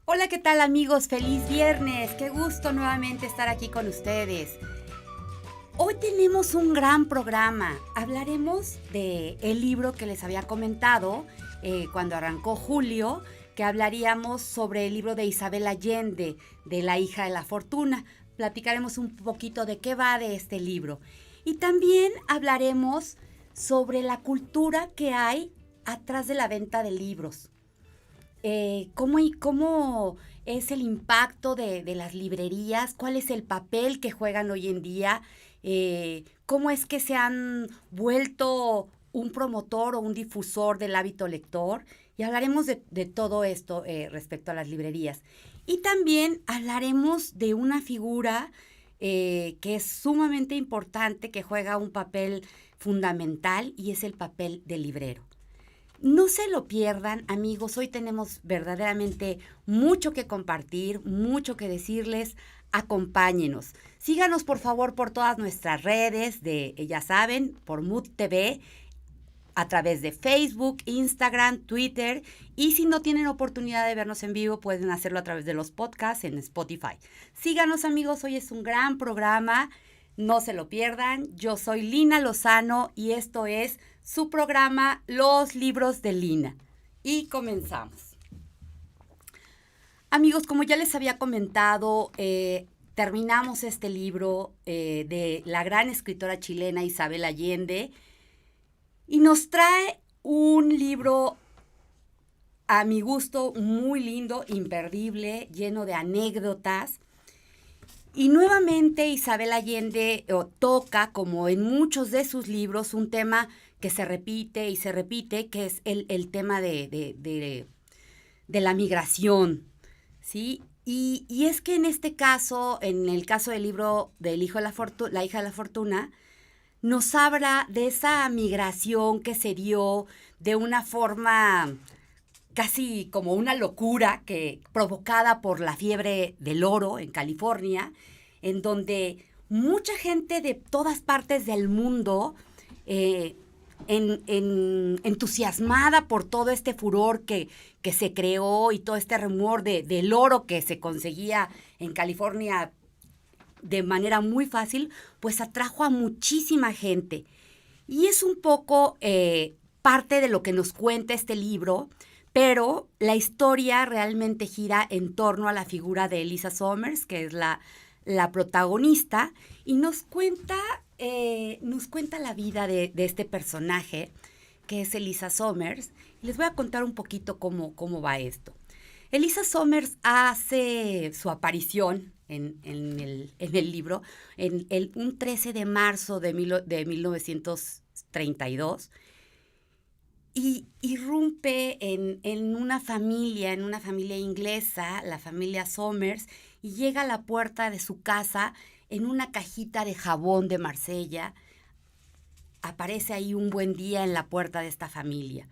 Hola, ¿qué tal amigos? Feliz viernes. Qué gusto nuevamente estar aquí con ustedes. Hoy tenemos un gran programa. Hablaremos de el libro que les había comentado cuando arrancó julio, que hablaríamos sobre el libro de Isabel Allende, de La hija de la fortuna. Platicaremos un poquito de qué va de este libro. Y también hablaremos sobre la cultura que hay atrás de la venta de libros. ¿Cómo es el impacto de las librerías? ¿Cuál es el papel que juegan hoy en día? ¿Cómo es que se han vuelto un promotor o un difusor del hábito lector? Y hablaremos de todo esto respecto a las librerías. Y también hablaremos de una figura que es sumamente importante, que juega un papel fundamental, y es el papel del librero. No se lo pierdan, amigos. Hoy tenemos verdaderamente mucho que compartir, mucho que decirles. Acompáñenos. Síganos, por favor, por todas nuestras redes ya saben, por Mood TV, a través de Facebook, Instagram, Twitter. Y si no tienen oportunidad de vernos en vivo, pueden hacerlo a través de los podcasts en Spotify. Síganos, amigos. Hoy es un gran programa. No se lo pierdan. Yo soy Lina Lozano y esto es su programa Los Libros de Lina. Y comenzamos. Amigos, como ya les había comentado, terminamos este libro de la gran escritora chilena Isabel Allende y nos trae un libro, a mi gusto, muy lindo, imperdible, lleno de anécdotas. Y nuevamente Isabel Allende toca, como en muchos de sus libros, un tema que se repite y se repite, que es el tema de la migración, ¿sí? Y es que en este caso, en el caso del libro del La hija de la fortuna, nos habla de esa migración que se dio de una forma casi como una locura provocada por la fiebre del oro en California, en donde mucha gente de todas partes del mundo, entusiasmada por todo este furor que se creó y todo este rumor del oro que se conseguía en California de manera muy fácil, pues atrajo a muchísima gente. Y es un poco parte de lo que nos cuenta este libro, pero la historia realmente gira en torno a la figura de Elisa Sommers, que es la protagonista, y nos cuenta la vida de este personaje, que es Elisa Sommers. Y les voy a contar un poquito cómo va esto. Elisa Sommers hace su aparición en el libro un 13 de marzo de 1932, y irrumpe en una familia inglesa, la familia Sommers, y llega a la puerta de su casa en una cajita de jabón de Marsella. Aparece ahí un buen día en la puerta de esta familia.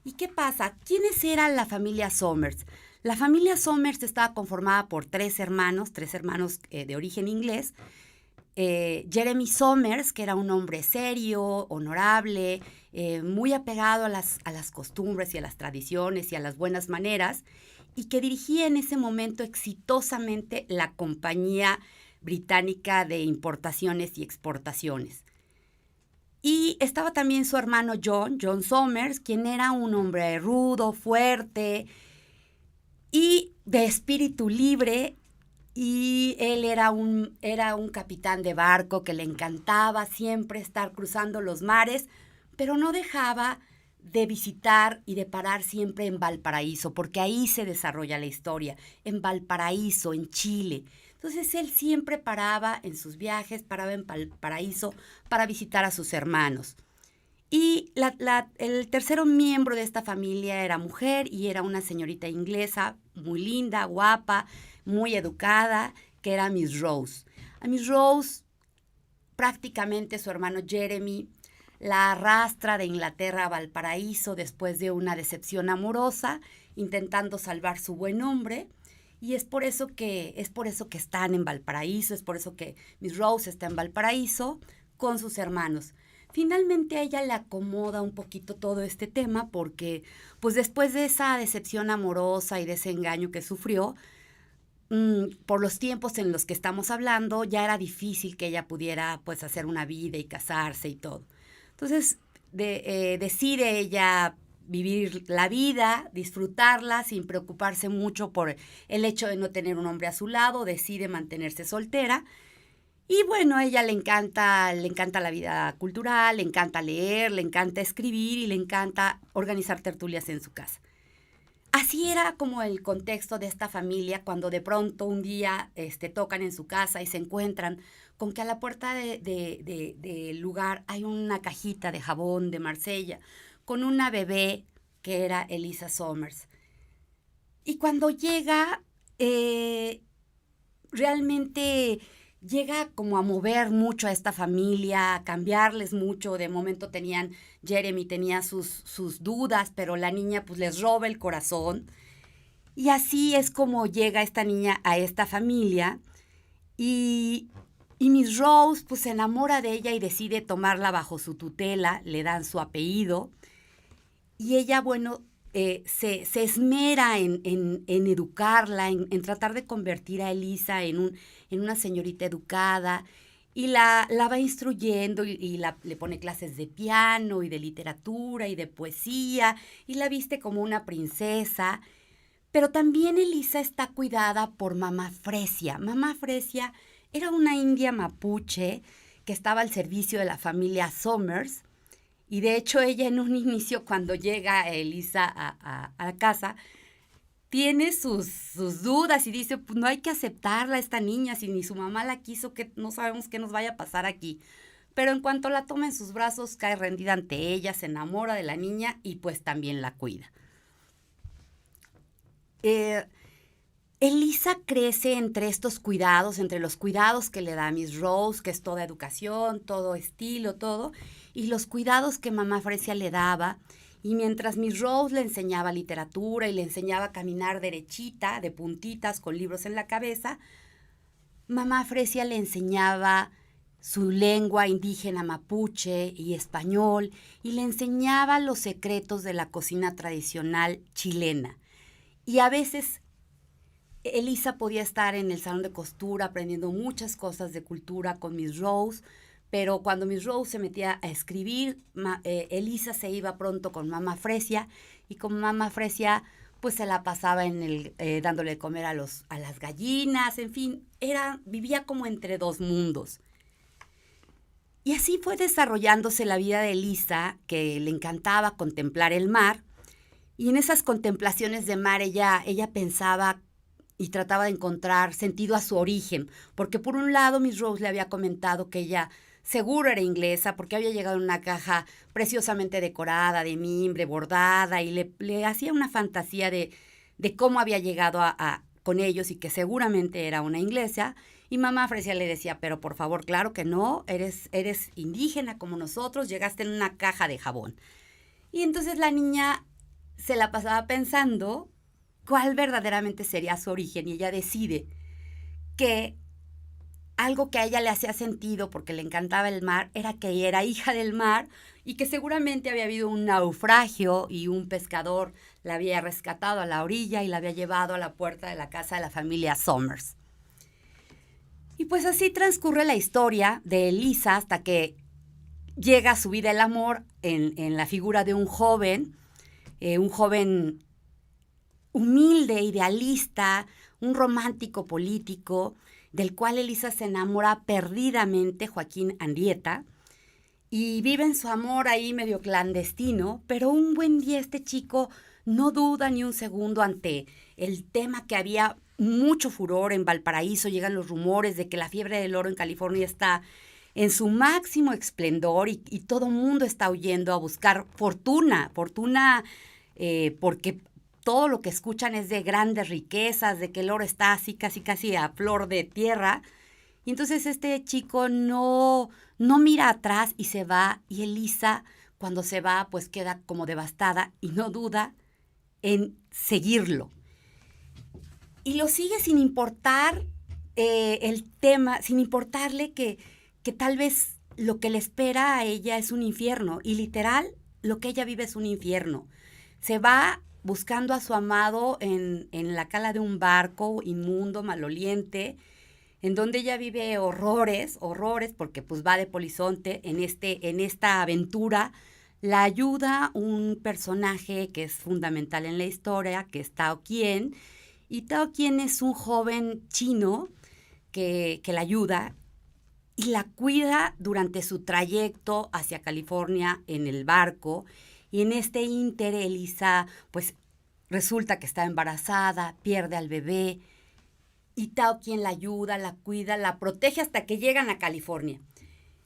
¿Y qué pasa? ¿Quiénes eran la familia Sommers? La familia Sommers estaba conformada por tres hermanos de origen inglés. Jeremy Sommers, que era un hombre serio, honorable, muy apegado a las costumbres y a las tradiciones y a las buenas maneras, y que dirigía en ese momento exitosamente la compañía británica de importaciones y exportaciones. Y estaba también su hermano John Sommers, quien era un hombre rudo, fuerte y de espíritu libre. Y él era un capitán de barco que le encantaba siempre estar cruzando los mares, pero no dejaba de visitar y de parar siempre en Valparaíso, porque ahí se desarrolla la historia, en Valparaíso, en Chile. Entonces él siempre paraba en sus viajes, paraba en Valparaíso para visitar a sus hermanos. Y el tercero miembro de esta familia era mujer y era una señorita inglesa muy linda, guapa, muy educada, que era Miss Rose. A Miss Rose, prácticamente su hermano Jeremy la arrastra de Inglaterra a Valparaíso después de una decepción amorosa, intentando salvar su buen nombre. Y es por eso que están en Valparaíso, es por eso que Miss Rose está en Valparaíso con sus hermanos. Finalmente a ella le acomoda un poquito todo este tema porque, pues después de esa decepción amorosa y de ese engaño que sufrió, por los tiempos en los que estamos hablando, ya era difícil que ella pudiera, pues, hacer una vida y casarse y todo. Entonces, decide ella vivir la vida, disfrutarla sin preocuparse mucho por el hecho de no tener un hombre a su lado, decide mantenerse soltera. Y bueno, a ella le encanta la vida cultural, le encanta leer, le encanta escribir y le encanta organizar tertulias en su casa. Así era como el contexto de esta familia cuando de pronto un día tocan en su casa y se encuentran con que a la puerta del lugar hay una cajita de jabón de Marsella con una bebé que era Elisa Sommers. Y cuando llega, realmente llega como a mover mucho a esta familia, a cambiarles mucho. De momento Jeremy tenía sus dudas, pero la niña pues les roba el corazón. Y así es como llega esta niña a esta familia. Y Miss Rose pues se enamora de ella y decide tomarla bajo su tutela, le dan su apellido. Y ella, bueno, se esmera en educarla, en tratar de convertir a Elisa en una señorita educada, y la va instruyendo y le pone clases de piano y de literatura y de poesía, y la viste como una princesa. Pero también Elisa está cuidada por Mamá Fresia. Mamá Fresia era una india mapuche que estaba al servicio de la familia Sommers. Y de hecho ella en un inicio, cuando llega Elisa a la casa, tiene sus dudas y dice, pues no hay que aceptarla a esta niña, si ni su mamá la quiso, que no sabemos qué nos vaya a pasar aquí. Pero en cuanto la toma en sus brazos, cae rendida ante ella, se enamora de la niña y pues también la cuida. Elisa crece entre estos cuidados, entre los cuidados que le da Miss Rose, que es toda educación, todo estilo, todo, y los cuidados que Mamá Fresia le daba. Y mientras Miss Rose le enseñaba literatura y le enseñaba a caminar derechita, de puntitas, con libros en la cabeza, Mamá Fresia le enseñaba su lengua indígena mapuche y español, y le enseñaba los secretos de la cocina tradicional chilena. Y a veces Elisa podía estar en el salón de costura aprendiendo muchas cosas de cultura con Miss Rose, pero cuando Miss Rose se metía a escribir, Elisa se iba pronto con Mamá Fresia, y con Mamá Fresia pues se la pasaba dándole de comer a las gallinas, en fin, vivía como entre dos mundos. Y así fue desarrollándose la vida de Elisa, que le encantaba contemplar el mar, y en esas contemplaciones de mar ella pensaba y trataba de encontrar sentido a su origen, porque por un lado Miss Rose le había comentado que ella seguro era inglesa, porque había llegado en una caja preciosamente decorada, de mimbre, bordada, y le hacía una fantasía de cómo había llegado con ellos y que seguramente era una inglesa. Y Mamá Fresia le decía, pero por favor, claro que no, eres indígena como nosotros, llegaste en una caja de jabón. Y entonces la niña se la pasaba pensando cuál verdaderamente sería su origen, y ella decide que algo que a ella le hacía sentido porque le encantaba el mar era que ella era hija del mar y que seguramente había habido un naufragio y un pescador la había rescatado a la orilla y la había llevado a la puerta de la casa de la familia Sommers. Y pues así transcurre la historia de Elisa hasta que llega a su vida el amor en la figura de un joven humilde, idealista, un romántico político, del cual Elisa se enamora perdidamente, Joaquín Andieta, y viven su amor ahí medio clandestino, pero un buen día este chico no duda ni un segundo ante el tema que había mucho furor en Valparaíso. Llegan los rumores de que la fiebre del oro en California está en su máximo esplendor y todo el mundo está huyendo a buscar fortuna, porque todo lo que escuchan es de grandes riquezas, de que el oro está así casi a flor de tierra. Y entonces este chico no mira atrás y se va, y Elisa cuando se va pues queda como devastada y no duda en seguirlo. Y lo sigue sin importar el tema, sin importarle que tal vez lo que le espera a ella es un infierno. Y literal, lo que ella vive es un infierno. Se va buscando a su amado en la cala de un barco inmundo, maloliente, en donde ella vive horrores, porque pues va de polizonte en esta aventura. La ayuda un personaje que es fundamental en la historia, que es Tao Qian. Y Tao Qian es un joven chino que la ayuda y la cuida durante su trayecto hacia California en el barco. Y en este ínter, Elisa, pues resulta que está embarazada, pierde al bebé. Y Tao Qian la ayuda, la cuida, la protege hasta que llegan a California.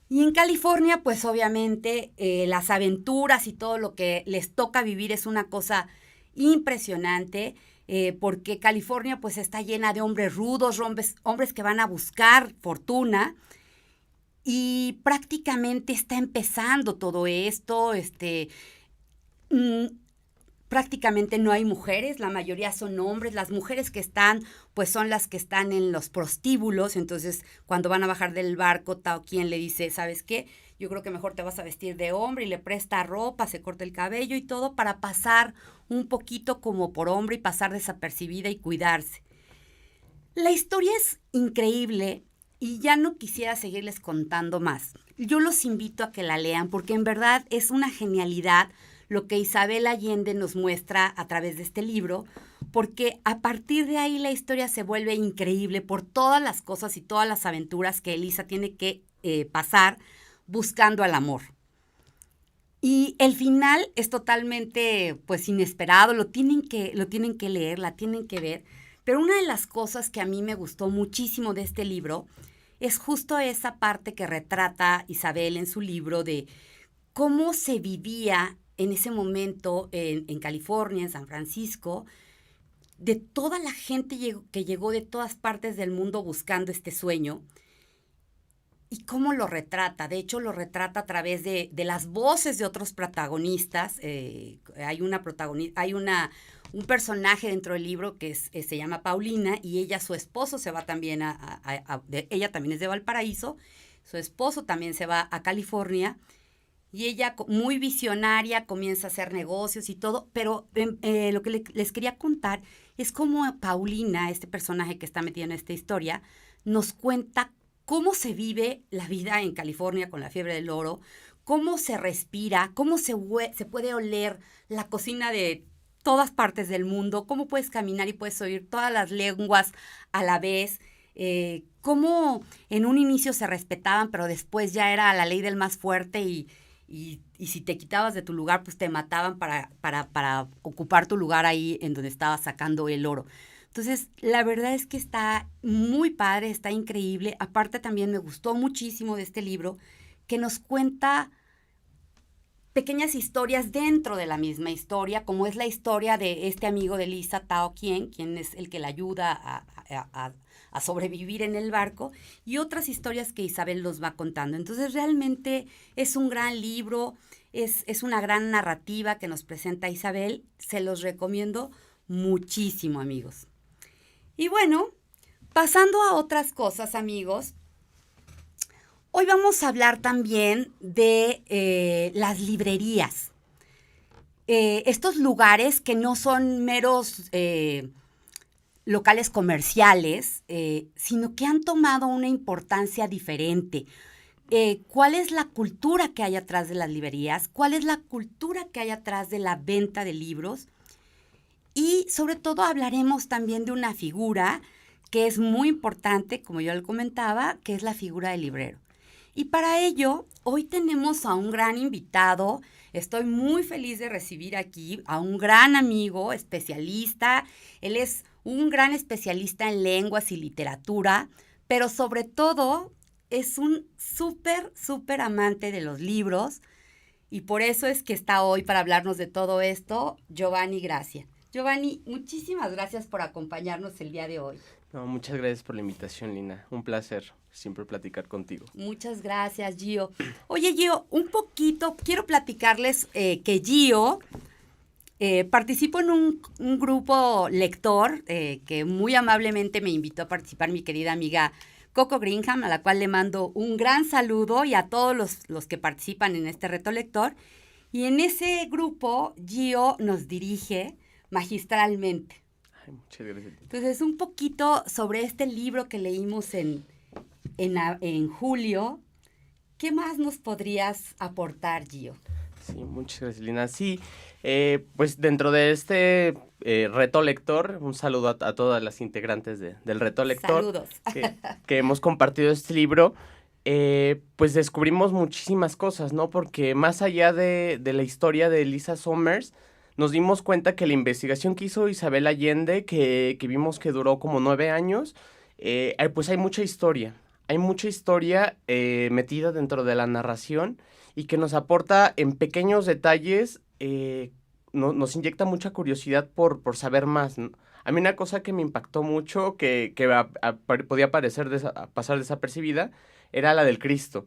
Y en California, pues obviamente las aventuras y todo lo que les toca vivir es una cosa impresionante, porque California pues está llena de hombres rudos, hombres que van a buscar fortuna, y prácticamente está empezando todo esto. Prácticamente no hay mujeres, la mayoría son hombres. Las mujeres que están, pues son las que están en los prostíbulos. Entonces, cuando van a bajar del barco, Tao Qian le dice, ¿sabes qué? Yo creo que mejor te vas a vestir de hombre, y le presta ropa, se corta el cabello y todo para pasar un poquito como por hombre y pasar desapercibida y cuidarse. La historia es increíble y ya no quisiera seguirles contando más. Yo los invito a que la lean porque en verdad es una genialidad lo que Isabel Allende nos muestra a través de este libro, porque a partir de ahí la historia se vuelve increíble por todas las cosas y todas las aventuras que Elisa tiene que pasar buscando al amor. Y el final es totalmente, pues, inesperado, lo tienen que leer, la tienen que ver. Pero una de las cosas que a mí me gustó muchísimo de este libro es justo esa parte que retrata Isabel en su libro de cómo se vivía en ese momento en California, en San Francisco, de toda la gente que llegó de todas partes del mundo buscando este sueño, y cómo lo retrata. De hecho, lo retrata a través de las voces de otros protagonistas. Hay un personaje dentro del libro que se llama Paulina, y su esposo se va también ella también es de Valparaíso, su esposo también se va a California. Y ella, muy visionaria, comienza a hacer negocios y todo, pero lo que les quería contar es cómo Paulina, este personaje que está metido en esta historia, nos cuenta cómo se vive la vida en California con la fiebre del oro, cómo se respira, cómo se puede oler la cocina de todas partes del mundo, cómo puedes caminar y puedes oír todas las lenguas a la vez, cómo en un inicio se respetaban, pero después ya era la ley del más fuerte y si te quitabas de tu lugar, pues te mataban para ocupar tu lugar ahí en donde estabas sacando el oro. Entonces, la verdad es que está muy padre, está increíble. Aparte, también me gustó muchísimo de este libro que nos cuenta pequeñas historias dentro de la misma historia, como es la historia de este amigo de Lisa, Tao Qian, quien es el que la ayuda a sobrevivir en el barco, y otras historias que Isabel nos va contando. Entonces, realmente es un gran libro, es una gran narrativa que nos presenta Isabel. Se los recomiendo muchísimo, amigos. Y bueno, pasando a otras cosas, amigos, hoy vamos a hablar también de las librerías. Estos lugares que no son meros locales comerciales, sino que han tomado una importancia diferente. ¿Cuál es la cultura que hay atrás de las librerías? ¿Cuál es la cultura que hay atrás de la venta de libros? Y sobre todo hablaremos también de una figura que es muy importante, como yo le comentaba, que es la figura del librero. Y para ello, hoy tenemos a un gran invitado. Estoy muy feliz de recibir aquí a un gran amigo, especialista. Él es un gran especialista en lenguas y literatura, pero sobre todo es un súper amante de los libros. Y por eso es que está hoy para hablarnos de todo esto, Giovanni Gracia. Giovanni, muchísimas gracias por acompañarnos el día de hoy. No, muchas gracias por la invitación, Lina. Un placer siempre platicar contigo. Muchas gracias, Gio. Oye, Gio, un poquito, quiero platicarles que Gio participó en un grupo lector que muy amablemente me invitó a participar mi querida amiga Coco Greenham, a la cual le mando un gran saludo, y a todos los que participan en este reto lector. Y en ese grupo, Gio nos dirige magistralmente. Ay, muchas gracias. Entonces, un poquito sobre este libro que leímos en julio. ¿Qué más nos podrías aportar, Gio? Sí, muchas gracias, Lina. Sí, pues dentro de este reto lector, un saludo a todas las integrantes del reto lector. Saludos. Que hemos compartido este libro. Pues descubrimos muchísimas cosas, ¿no? Porque más allá de la historia de Lisa Summers, nos dimos cuenta que la investigación que hizo Isabel Allende, que vimos que duró como 9 años, pues hay mucha historia. Hay mucha historia metida dentro de la narración y que nos aporta en pequeños detalles, nos inyecta mucha curiosidad por saber más, ¿no? A mí una cosa que me impactó mucho, que podía pasar desapercibida, era la del Cristo.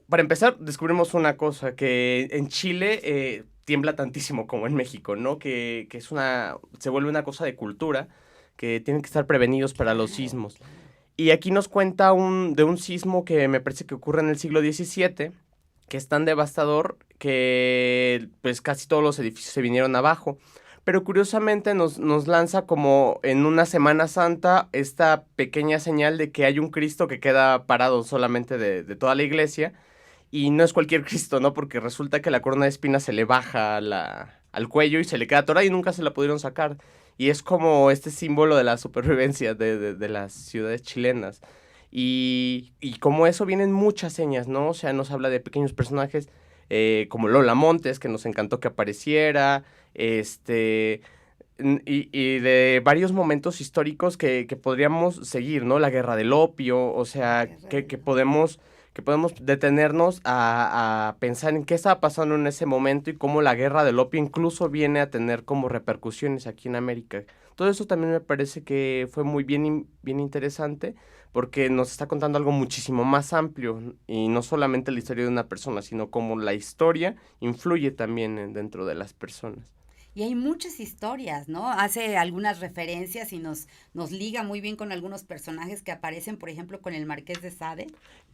Para empezar, descubrimos una cosa, que en Chile tiembla tantísimo como en México, ¿no? Que se vuelve una cosa de cultura, que tienen que estar prevenidos para los sismos. Y aquí nos cuenta de un sismo que me parece que ocurre en el siglo XVII, que es tan devastador que pues casi todos los edificios se vinieron abajo. Pero curiosamente nos lanza como en una Semana Santa esta pequeña señal de que hay un Cristo que queda parado solamente de toda la iglesia. Y no es cualquier Cristo, ¿no? Porque resulta que la corona de espinas se le baja al cuello y se le queda atorada y nunca se la pudieron sacar. Y es como este símbolo de la supervivencia de las ciudades chilenas. Y como eso vienen muchas señas, ¿no? O sea, nos habla de pequeños personajes como Lola Montes, que nos encantó que apareciera, y de varios momentos históricos que podríamos seguir, ¿no? La guerra del opio, o sea, que podemos detenernos a pensar en qué estaba pasando en ese momento y cómo la guerra del opio incluso viene a tener como repercusiones aquí en América. Todo eso también me parece que fue muy bien interesante, porque nos está contando algo muchísimo más amplio y no solamente la historia de una persona, sino cómo la historia influye también dentro de las personas. Y hay muchas historias, ¿no? Hace algunas referencias y nos liga muy bien con algunos personajes que aparecen, por ejemplo, con el Marqués de Sade.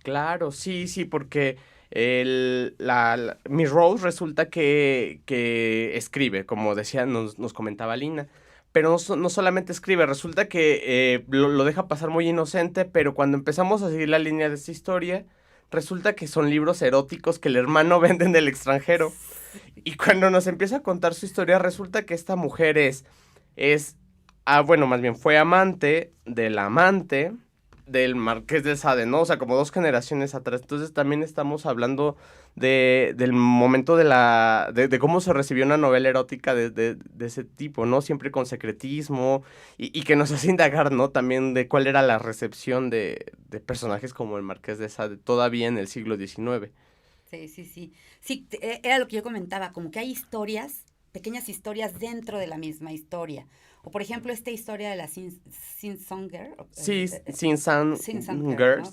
Claro, sí, porque Miss Rose resulta que escribe, como decía, nos comentaba Lina. Pero no solamente escribe, resulta que lo deja pasar muy inocente, pero cuando empezamos a seguir la línea de esta historia, resulta que son libros eróticos que el hermano vende en el extranjero. Y cuando nos empieza a contar su historia, resulta que esta mujer bueno, más bien fue amante del Marqués de Sade, ¿no? O sea, como 2 generaciones atrás. Entonces también estamos hablando del momento de cómo se recibió una novela erótica de ese tipo, ¿no? Siempre con secretismo y que nos hace indagar, ¿no? También de cuál era la recepción de personajes como el Marqués de Sade todavía en el siglo XIX. Sí. Sí, era lo que yo comentaba, como que hay historias, pequeñas historias dentro de la misma historia. O por ejemplo, esta historia de la Sinsanger. Sí, Sinsanger, ¿no?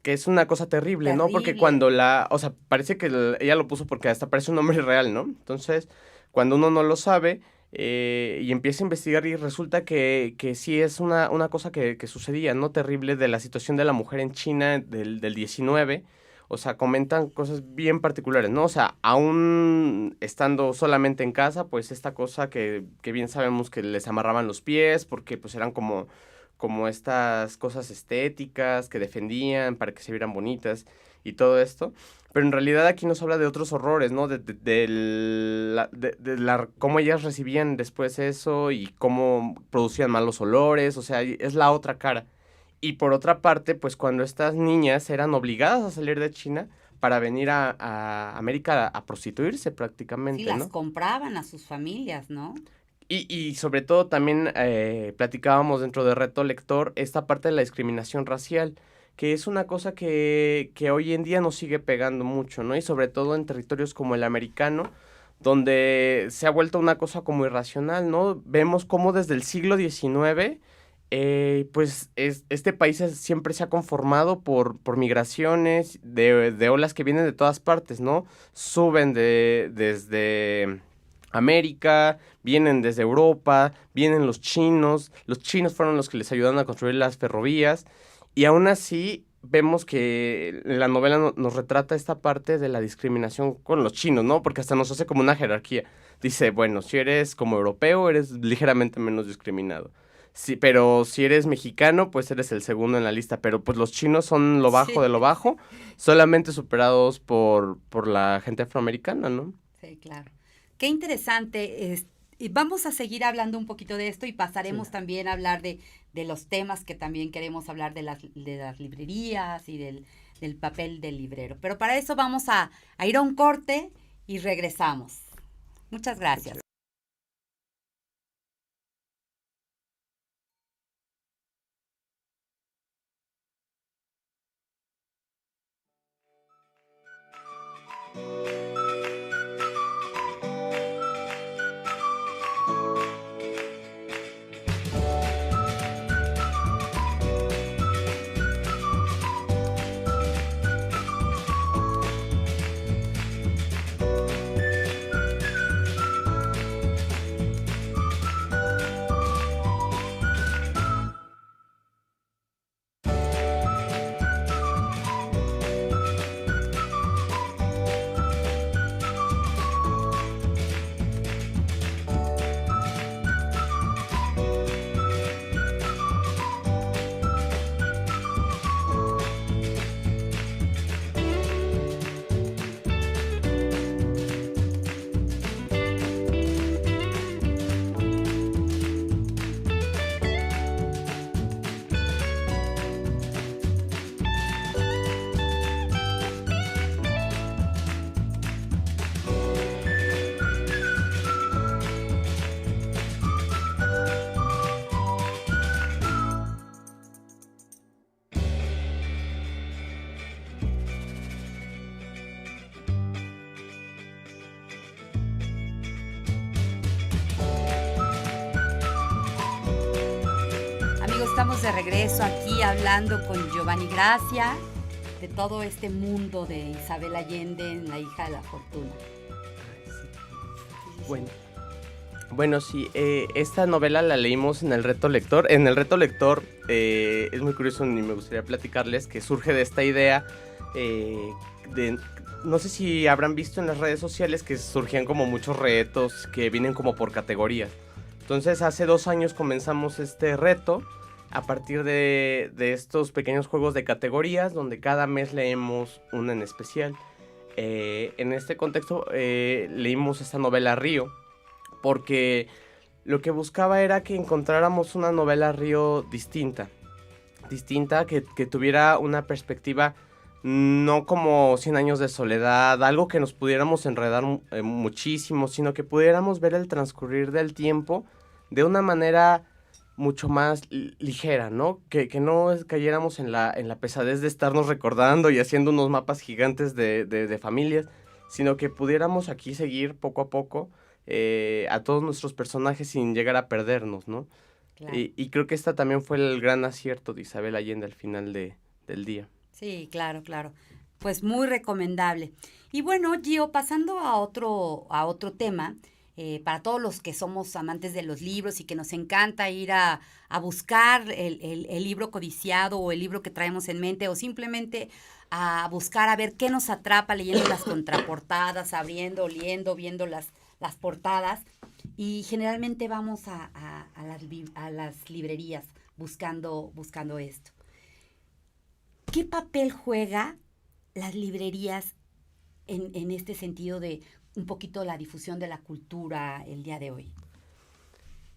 que es una cosa terrible, ¿no? Porque cuando o sea, parece que ella lo puso porque hasta parece un nombre real, ¿no? Entonces, cuando uno no lo sabe y empieza a investigar y resulta que sí es una cosa que sucedía, ¿no? Terrible, de la situación de la mujer en China del 19. O sea, comentan cosas bien particulares, ¿no? O sea, aún estando solamente en casa, pues esta cosa que bien sabemos que les amarraban los pies, porque pues eran como estas cosas estéticas que defendían para que se vieran bonitas y todo esto. Pero en realidad aquí nos habla de otros horrores, ¿no? Cómo ellas recibían después eso y cómo producían malos olores, o sea, es la otra cara. Y por otra parte, pues cuando estas niñas eran obligadas a salir de China para venir a América a prostituirse prácticamente, ¿no? Sí, ¿no? las compraban a sus familias, ¿no? Y sobre todo también platicábamos dentro de Reto Lector esta parte de la discriminación racial, que es una cosa que hoy en día nos sigue pegando mucho, ¿no? Y sobre todo en territorios como el americano, donde se ha vuelto una cosa como irracional, ¿no? Vemos cómo desde el siglo XIX... pues este país siempre se ha conformado por migraciones de olas que vienen de todas partes, ¿no? Suben desde América, vienen desde Europa, vienen los chinos fueron los que les ayudaron a construir las ferrovías Y aún así vemos que la novela nos retrata esta parte de la discriminación con los chinos, ¿no? Porque hasta nos hace como una jerarquía. Dice, bueno, si eres como europeo, eres ligeramente menos discriminado. Sí, pero si eres mexicano, pues eres el segundo en la lista. Pero pues los chinos son lo bajo de Sí, lo bajo, solamente superados por la gente afroamericana, ¿no? sí, claro. Qué interesante. Y vamos a seguir hablando un poquito de esto y Sí. pasaremos también a hablar de los temas que también queremos hablar de las librerías y del papel del librero. Pero para eso vamos a ir a un corte y regresamos. Muchas gracias. Muchas Amigos, estamos de regreso aquí hablando con Giovanni Gracia de todo este mundo de Isabel Allende en La hija de la fortuna. gracias. Sí, sí, sí. Bueno. Bueno, sí, esta novela la leímos en el Reto Lector. En el Reto Lector es muy curioso y me gustaría platicarles que surge de esta idea eh, de... No sé si habrán visto en las redes sociales que surgían como muchos retos que vienen como por categorías. Entonces hace 2 años comenzamos este reto a partir de estos pequeños juegos de categorías donde cada mes leemos una en especial. En este contexto leímos esta novela Río porque lo que buscaba era que encontráramos una novela Río distinta que tuviera una perspectiva no como Cien años de soledad, algo que nos pudiéramos enredar muchísimo, sino que pudiéramos ver el transcurrir del tiempo de una manera mucho más ligera, ¿no? Que no cayéramos en la pesadez de estarnos recordando y haciendo unos mapas gigantes de familias, sino que pudiéramos aquí seguir poco a poco a todos nuestros personajes sin llegar a perdernos, ¿no? Claro. Y creo que esta también fue el gran acierto de Isabel Allende al final del día. Sí, claro, claro. Pues muy recomendable. Y bueno, Gio, pasando a otro tema, para todos los que somos amantes de los libros y que nos encanta ir a buscar el libro codiciado o el libro que traemos en mente o simplemente a buscar a ver qué nos atrapa leyendo las contraportadas, abriendo, oliendo, viendo las portadas. Y generalmente vamos a las librerías buscando esto. ¿Qué papel juega las librerías en este sentido de un poquito la difusión de la cultura el día de hoy?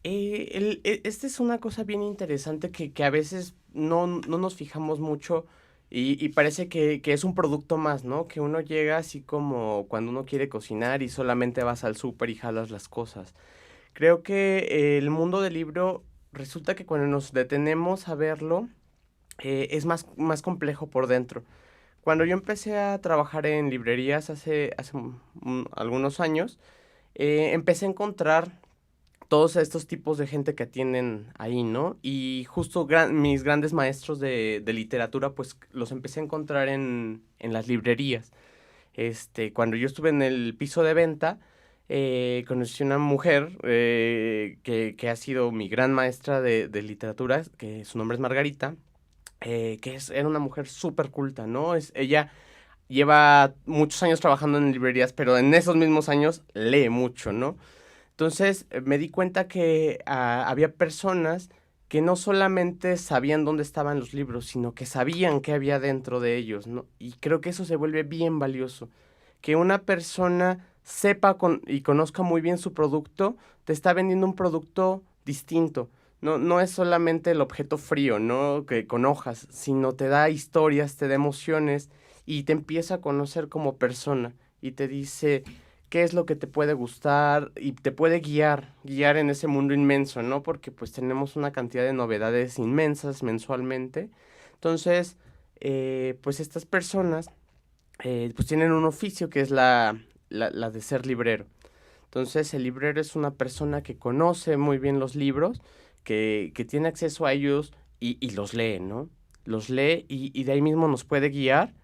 Esta es una cosa bien interesante que a veces no nos fijamos mucho y parece que es un producto más, ¿no? Que uno llega así como cuando uno quiere cocinar y solamente vas al súper y jalas las cosas. Creo que el mundo del libro resulta que cuando nos detenemos a verlo es más complejo por dentro. Cuando yo empecé a trabajar en librerías hace algunos años, empecé a encontrar todos estos tipos de gente que atienden ahí, ¿no? Y justo mis grandes maestros de literatura, pues los empecé a encontrar en las librerías. Cuando yo estuve en el piso de venta, conocí una mujer que ha sido mi gran maestra de literatura, que su nombre es Margarita, era una mujer súper culta, ¿no? Ella lleva muchos años trabajando en librerías, pero en esos mismos años lee mucho, ¿no? Entonces me di cuenta que había personas que no solamente sabían dónde estaban los libros, sino que sabían qué había dentro de ellos, ¿no? Y creo que eso se vuelve bien valioso. Que una persona sepa y conozca muy bien su producto, te está vendiendo un producto distinto. No, no es solamente el objeto frío, ¿no? Que con hojas, sino te da historias, te da emociones y te empieza a conocer como persona y te dice qué es lo que te puede gustar y te puede guiar en ese mundo inmenso, ¿no? Porque pues tenemos una cantidad de novedades inmensas mensualmente. Entonces, pues estas personas pues tienen un oficio que es la de ser librero. Entonces el librero es una persona que conoce muy bien los libros, que tiene acceso a ellos y los lee, ¿no? Los lee y de ahí mismo nos puede guiar.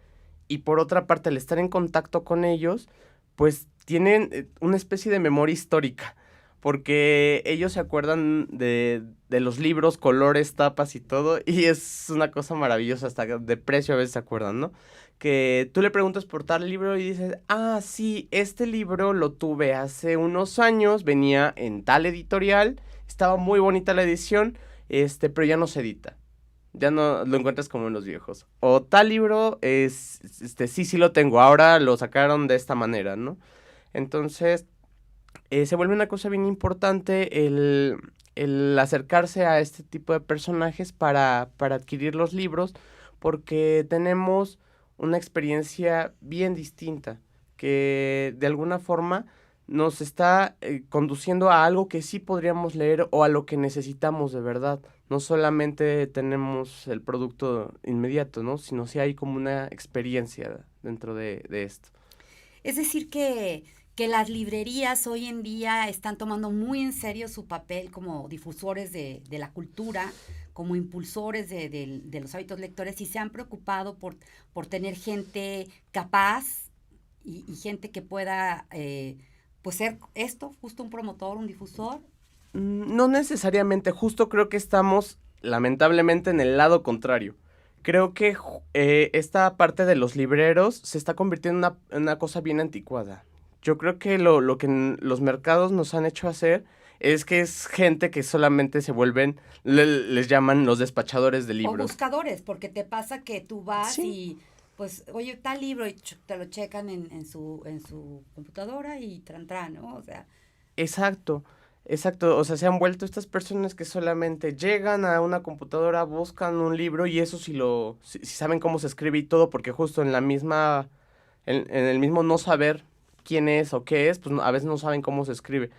Y por otra parte, al estar en contacto con ellos, pues tienen una especie de memoria histórica, porque ellos se acuerdan de los libros, colores, tapas y todo, y es una cosa maravillosa, hasta de precio a veces se acuerdan, ¿no? Que tú le preguntas por tal libro y dices, ah, sí, este libro lo tuve hace unos años, venía en tal editorial, estaba muy bonita la edición, pero ya no se edita. Ya no lo encuentras como en los viejos. O tal libro sí lo tengo, ahora lo sacaron de esta manera, ¿no? Entonces, se vuelve una cosa bien importante el acercarse a este tipo de personajes para adquirir los libros, porque tenemos una experiencia bien distinta, que de alguna forma nos está conduciendo a algo que sí podríamos leer o a lo que necesitamos de verdad. No solamente tenemos el producto inmediato, ¿no? Sino sí hay como una experiencia dentro de esto. Es decir, que las librerías hoy en día están tomando muy en serio su papel como difusores de la cultura, como impulsores de los hábitos lectores y se han preocupado por tener gente capaz y gente que pueda pues ser esto, justo un promotor, un difusor. No necesariamente, justo creo que estamos lamentablemente en el lado contrario. Creo que esta parte de los libreros se está convirtiendo en una cosa bien anticuada. Yo creo que lo que los mercados nos han hecho hacer es que es gente que solamente se vuelven, les llaman los despachadores de O libros. buscadores, porque te pasa que tú vas Sí, y pues, oye, tal libro y te lo checan en su computadora y tran, ¿no? O sea, exacto, exacto. O sea, se han vuelto estas personas que solamente llegan a una computadora, buscan un libro y eso si saben cómo se escribe y todo, porque justo en el mismo no saber quién es o qué es, pues a veces no saben cómo se escribe.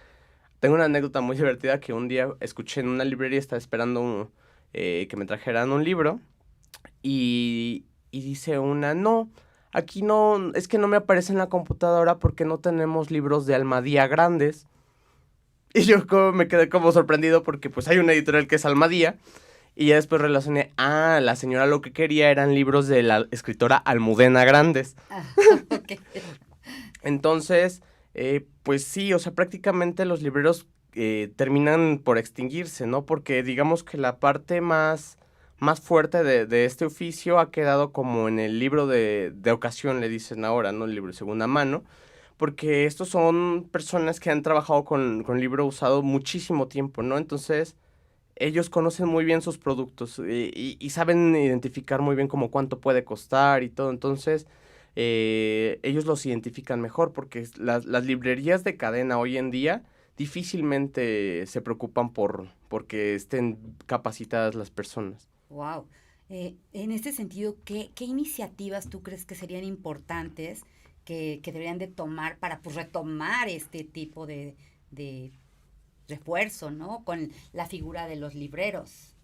Tengo una anécdota muy divertida que un día escuché en una librería, estaba esperando que me trajeran un libro y dice una, no, aquí no, es que no me aparece en la computadora porque no tenemos libros de Almadía grandes. Y yo me quedé como sorprendido porque pues hay una editorial que es Almadía. Y ya después relacioné, la señora lo que quería eran libros de la escritora Almudena Grandes. ok. Entonces, pues sí, o sea, prácticamente los libreros terminan por extinguirse, ¿no? Porque digamos que la parte más fuerte de este oficio ha quedado como en el libro de ocasión, le dicen ahora, ¿no? El libro de segunda mano. Porque estos son personas que han trabajado con libro usado muchísimo tiempo, ¿no? Entonces, ellos conocen muy bien sus productos y saben identificar muy bien como cuánto puede costar y todo. Entonces, ellos los identifican mejor porque las librerías de cadena hoy en día difícilmente se preocupan porque estén capacitadas las personas. Wow. En este sentido, ¿qué iniciativas tú crees que serían importantes que deberían de tomar para pues, retomar este tipo de refuerzo, ¿no? Con la figura de los libreros.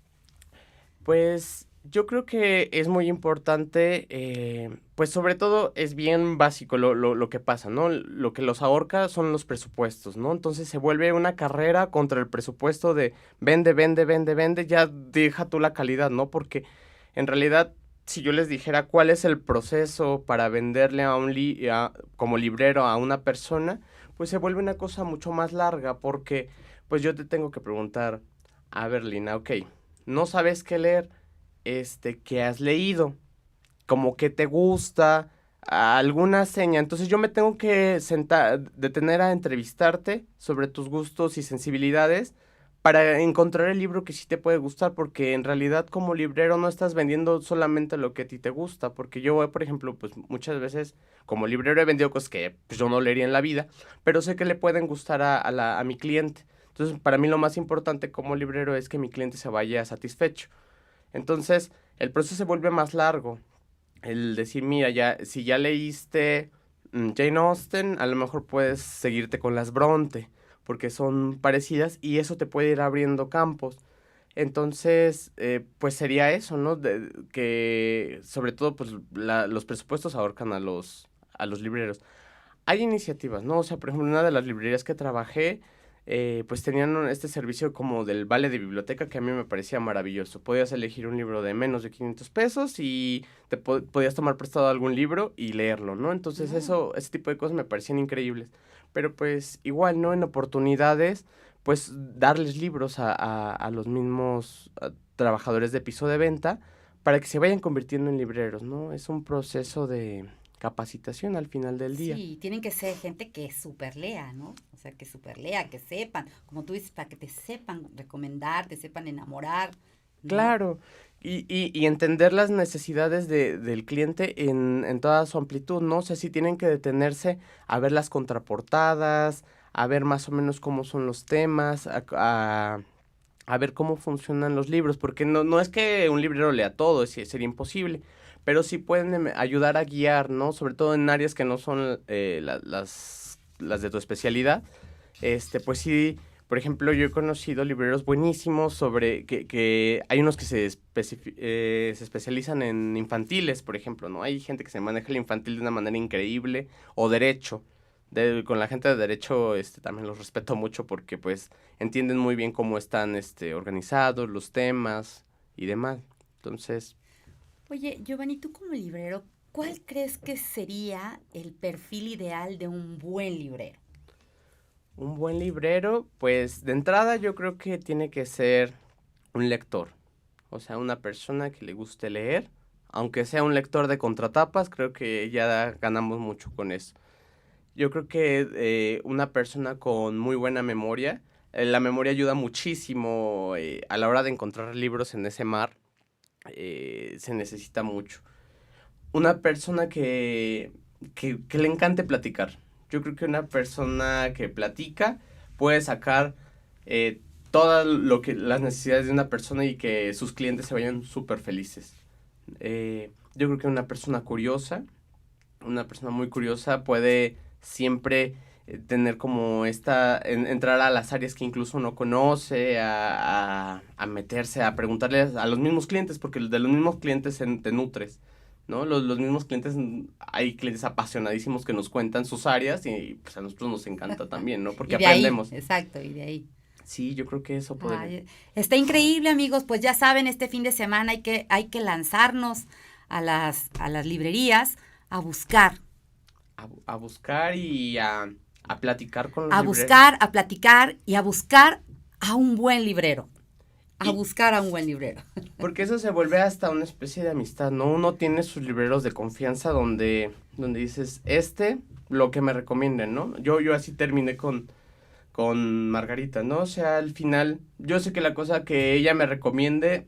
Pues yo creo que es muy importante, pues sobre todo es bien básico lo que pasa, ¿no? Lo que los ahorca son los presupuestos, ¿no? Entonces se vuelve una carrera contra el presupuesto de vende, vende, vende, vende, ya deja tú la calidad, ¿no? Porque en realidad, si yo les dijera cuál es el proceso para venderle como librero a una persona, pues se vuelve una cosa mucho más larga, porque pues yo te tengo que preguntar, a ver, Lina, ok, no sabes qué leer, que has leído, como que te gusta, alguna seña. Entonces yo me tengo que detener a entrevistarte sobre tus gustos y sensibilidades para encontrar el libro que sí te puede gustar, porque en realidad como librero no estás vendiendo solamente lo que a ti te gusta, porque yo, por ejemplo, pues muchas veces como librero he vendido cosas que pues, yo no leería en la vida, pero sé que le pueden gustar a mi cliente. Entonces, para mí lo más importante como librero es que mi cliente se vaya satisfecho. Entonces, el proceso se vuelve más largo. El decir, mira, si ya leíste Jane Austen, a lo mejor puedes seguirte con las Bronte, porque son parecidas y eso te puede ir abriendo campos. Entonces, pues sería eso, ¿no? Que sobre todo, pues los presupuestos ahorcan a los libreros. Hay iniciativas, ¿no? O sea, por ejemplo, una de las librerías que trabajé, pues tenían este servicio como del vale de biblioteca que a mí me parecía maravilloso. Podías elegir un libro de menos de 500 pesos y podías tomar prestado algún libro y leerlo, ¿no? Entonces ese tipo de cosas me parecían increíbles. Pero pues igual, ¿no? En oportunidades, pues darles libros a los mismos trabajadores de piso de venta para que se vayan convirtiendo en libreros, ¿no? Es un proceso de capacitación al final del día. Sí, tienen que ser gente que super lea, ¿no? O sea, que super lea, que sepan, como tú dices, para que te sepan recomendar, te sepan enamorar, ¿no? Claro, y entender las necesidades del cliente en toda su amplitud, ¿no? O sea, sí tienen que detenerse a ver las contraportadas, a ver más o menos cómo son los temas, a ver cómo funcionan los libros, porque no es que un librero lea todo, sería imposible, pero sí pueden ayudar a guiar, ¿no? Sobre todo en áreas que no son las de tu especialidad, pues sí. Por ejemplo, yo he conocido libreros buenísimos sobre que hay unos que se especializan en infantiles, por ejemplo, ¿no? Hay gente que se maneja el infantil de una manera increíble, o derecho. Con la gente de derecho también los respeto mucho porque pues entienden muy bien cómo están organizados los temas y demás. Entonces, Oye, Giovanni, tú como librero, ¿cuál crees que sería el perfil ideal de un buen librero? un buen librero, pues de entrada yo creo que tiene que ser un lector. O sea, una persona que le guste leer, aunque sea un lector de contratapas, creo que ya ganamos mucho con eso. Yo creo que una persona con muy buena memoria, la memoria ayuda muchísimo a la hora de encontrar libros en ese mar, se necesita mucho. Una persona que le encante platicar. Yo creo que una persona que platica puede sacar todas las necesidades de una persona y que sus clientes se vayan súper felices. Yo creo que una persona muy curiosa puede siempre tener como entrar a las áreas que incluso no conoce, a meterse, a preguntarle a los mismos clientes, porque de los mismos clientes te nutres, ¿no? Los mismos clientes, hay clientes apasionadísimos que nos cuentan sus áreas y pues a nosotros nos encanta también, ¿no? Porque Y de ahí, aprendemos. exacto, y de ahí. Sí, yo creo que eso podría. Ay, está increíble, amigos. Pues ya saben, este fin de semana hay que lanzarnos a las librerías a buscar, A buscar y a platicar con los a libreros. buscar, a platicar y a buscar a un buen librero. A Y, buscar a un buen librero. Porque eso se vuelve hasta una especie de amistad, ¿no? Uno tiene sus libreros de confianza donde dices, lo que me recomienden, ¿no? Yo así terminé con Margarita, ¿no? O sea, al final, yo sé que la cosa que ella me recomiende,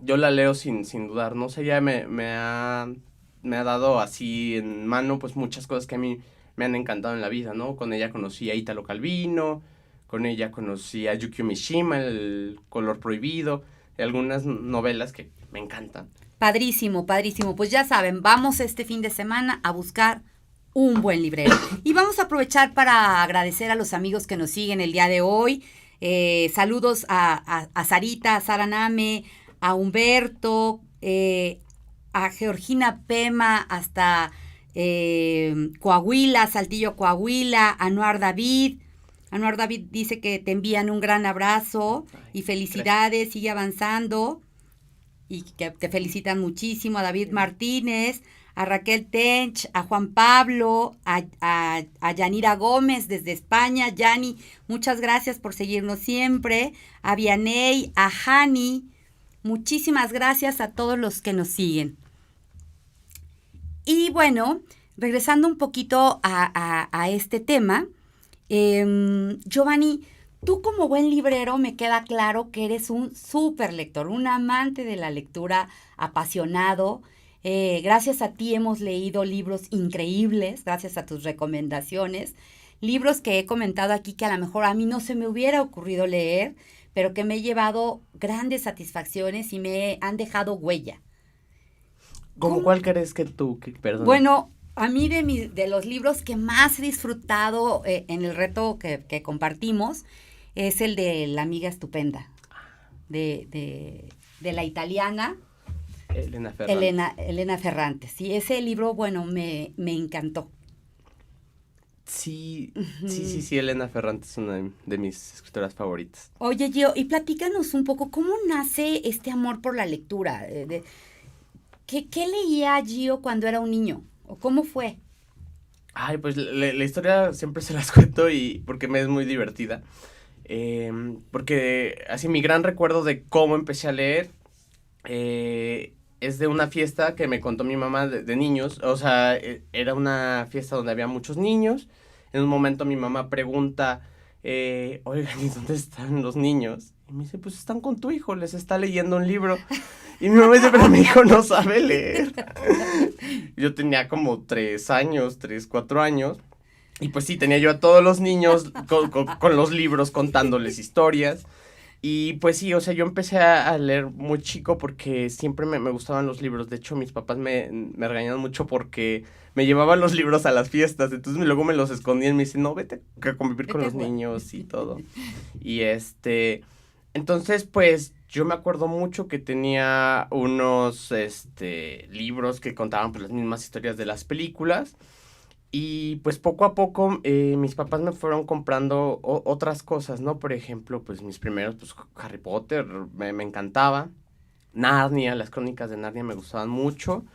yo la leo sin dudar, ¿no? O sea, ella me ha dado así en mano, pues muchas cosas que a mí me han encantado en la vida, ¿no? Con ella conocí a Italo Calvino, con ella conocí a Yukio Mishima, El color prohibido, algunas novelas que me encantan. Padrísimo, padrísimo. Pues ya saben, vamos este fin de semana a buscar un buen librero. Y vamos a aprovechar para agradecer a los amigos que nos siguen el día de hoy. Saludos a Sarita, a Sara Name, a Humberto, a Georgina Pema, hasta Coahuila, Saltillo, Coahuila, a Anuar David. Anuar David dice que te envían un gran abrazo y felicidades, sigue avanzando y que te felicitan muchísimo, a David Martínez, a Raquel Tench, a Juan Pablo, a Yanira Gómez desde España. Yani, muchas gracias por seguirnos siempre. A Vianey, a Hani, Muchísimas gracias a todos los que nos siguen. Y bueno, regresando un poquito a este tema, Giovanni, tú como buen librero me queda claro que eres un súper lector, un amante de la lectura, apasionado. Gracias a ti hemos leído libros increíbles, gracias a tus recomendaciones, libros que he comentado aquí que a lo mejor a mí no se me hubiera ocurrido leer, pero que me he llevado grandes satisfacciones y me han dejado huella. ¿Cómo cuál crees que tú? Perdón. Bueno, a mí de los libros que más he disfrutado en el reto que compartimos es el de La amiga estupenda, de la italiana Elena Ferrante. Sí, ese libro, bueno, me encantó. Sí, sí, Elena Ferrante es una de mis escritoras favoritas. Oye, Gio, y platícanos un poco, ¿cómo nace este amor por la lectura? ¿Qué leía Gio cuando era un niño? ¿O cómo fue? Ay, pues la historia siempre se las cuento y porque me es muy divertida. Porque así mi gran recuerdo de cómo empecé a leer es de una fiesta que me contó mi mamá de niños. O sea, era una fiesta donde había muchos niños. En un momento mi mamá pregunta, oigan, ¿y dónde están los niños? Y me dice, pues están con tu hijo, les está leyendo un libro. Y mi mamá dice, pero mi hijo no sabe leer. Yo tenía como 4 años. Y pues sí, tenía yo a todos los niños con los libros contándoles historias. Y pues sí, o sea, yo empecé a leer muy chico porque siempre me gustaban los libros. De hecho, mis papás me regañaban mucho porque me llevaban los libros a las fiestas. Entonces luego me los escondían y me dicen, no, vete a convivir con los niños y todo. Y entonces pues yo me acuerdo mucho que tenía unos libros que contaban pues las mismas historias de las películas. Y pues poco a poco mis papás me fueron comprando otras cosas, ¿no? Por ejemplo, pues mis primeros, pues Harry Potter me encantaba. Narnia, las crónicas de Narnia me gustaban mucho.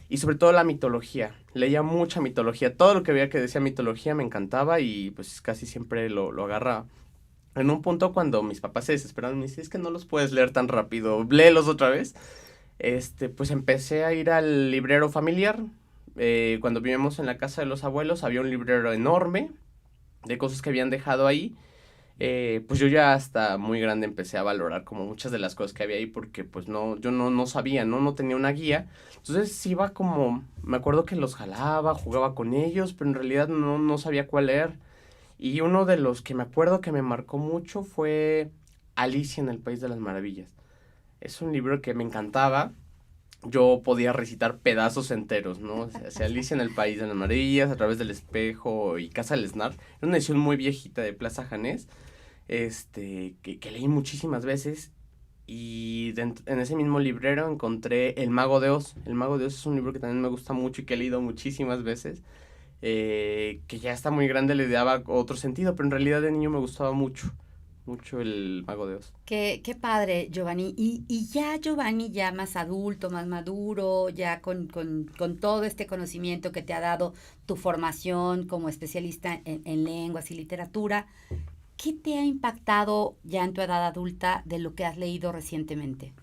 Y sobre todo la mitología. Leía mucha mitología. Todo lo que veía que decía mitología me encantaba y pues casi siempre lo agarraba. En un punto cuando mis papás se desesperaron, me dicen, es que no los puedes leer tan rápido, léelos otra vez. Pues empecé a ir al librero familiar. Cuando vivíamos en la casa de los abuelos había un librero enorme de cosas que habían dejado ahí. Pues yo ya hasta muy grande empecé a valorar como muchas de las cosas que había ahí porque pues yo no sabía, no tenía una guía. Entonces iba como, me acuerdo que los jalaba, jugaba con ellos, pero en realidad no sabía cuál leer. Y uno de los que me acuerdo que me marcó mucho fue Alicia en el País de las Maravillas. Es un libro que me encantaba. Yo podía recitar pedazos enteros, ¿no? O sea, Alicia en el País de las Maravillas, A través del espejo y Casa del Esnar. Era una edición muy viejita de Plaza Janés, que leí muchísimas veces. Y en ese mismo librero encontré El Mago de Oz. El Mago de Oz es un libro que también me gusta mucho y que he leído muchísimas veces. Que ya está muy grande, le daba otro sentido, pero en realidad de niño me gustaba mucho El Mago de Oz. Qué padre, Giovanni. Y ya Giovanni, ya más adulto, más maduro, ya con todo este conocimiento que te ha dado tu formación como especialista en lenguas y literatura, ¿qué te ha impactado ya en tu edad adulta de lo que has leído recientemente?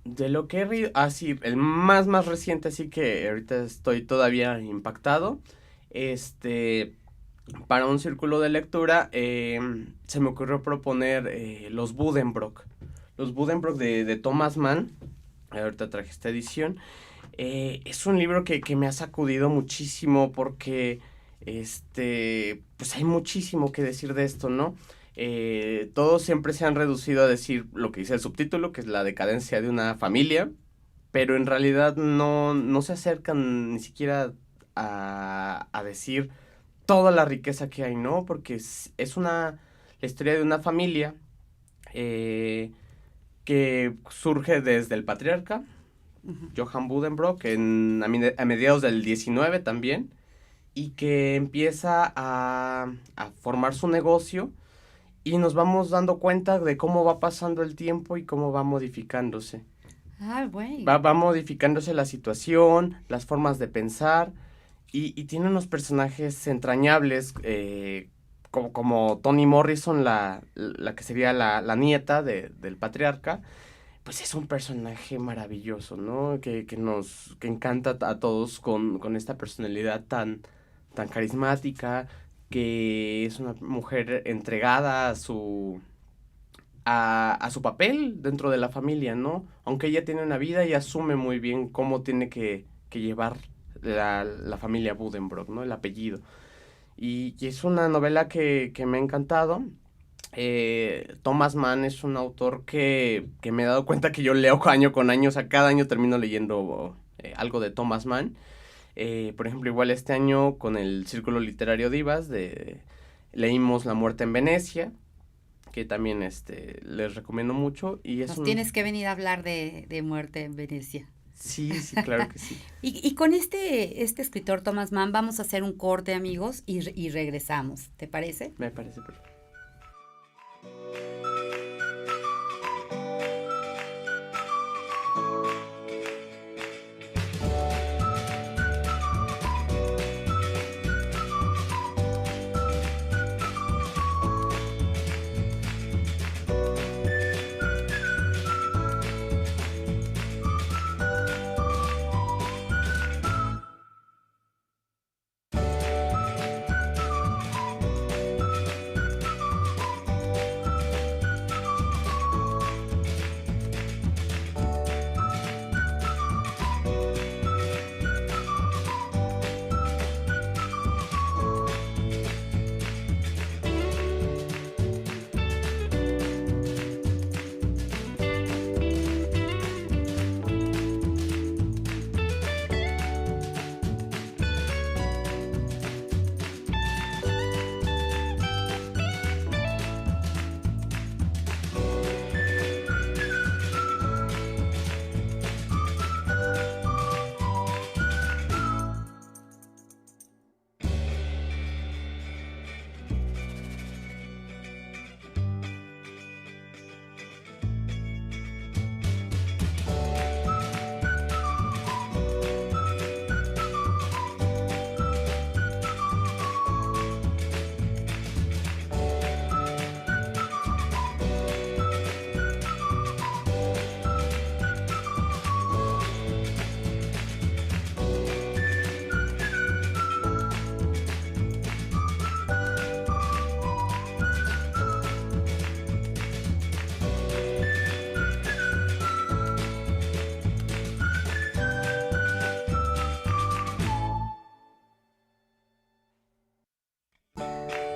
De lo que he leído, sí, el más reciente, así que ahorita estoy todavía impactado. Para un círculo de lectura se me ocurrió proponer Los Buddenbrook. Los Buddenbrook de Thomas Mann. Ahorita traje esta edición. Es un libro que me ha sacudido muchísimo porque pues hay muchísimo que decir de esto, ¿no? Todos siempre se han reducido a decir lo que dice el subtítulo, que es la decadencia de una familia, pero en realidad no se acercan ni siquiera a decir toda la riqueza que hay, ¿no? Porque es la historia de una familia que surge desde el patriarca, Johann Buddenbrook, a mediados del 19 también, y que empieza a formar su negocio y nos vamos dando cuenta de cómo va pasando el tiempo y cómo va modificándose. Güey. Va modificándose la situación, las formas de pensar. Y tiene unos personajes entrañables, como Toni Morrison, la que sería la nieta del patriarca, pues es un personaje maravilloso, ¿no? Que encanta a todos con esta personalidad tan carismática, que es una mujer entregada a su papel dentro de la familia, ¿no? Aunque ella tiene una vida y asume muy bien cómo tiene que llevar la familia Buddenbrook, ¿no? El apellido. Y es una novela que me ha encantado. Thomas Mann es un autor que me he dado cuenta que yo leo año con año, o sea, cada año termino leyendo algo de Thomas Mann. Por ejemplo, igual este año con el Círculo Literario Divas leímos La muerte en Venecia, que también les recomiendo mucho. Y es Nos tienes que venir a hablar de Muerte en Venecia. Sí, claro que sí. Y con este escritor Thomas Mann vamos a hacer un corte, amigos, y regresamos. ¿Te parece? Me parece perfecto.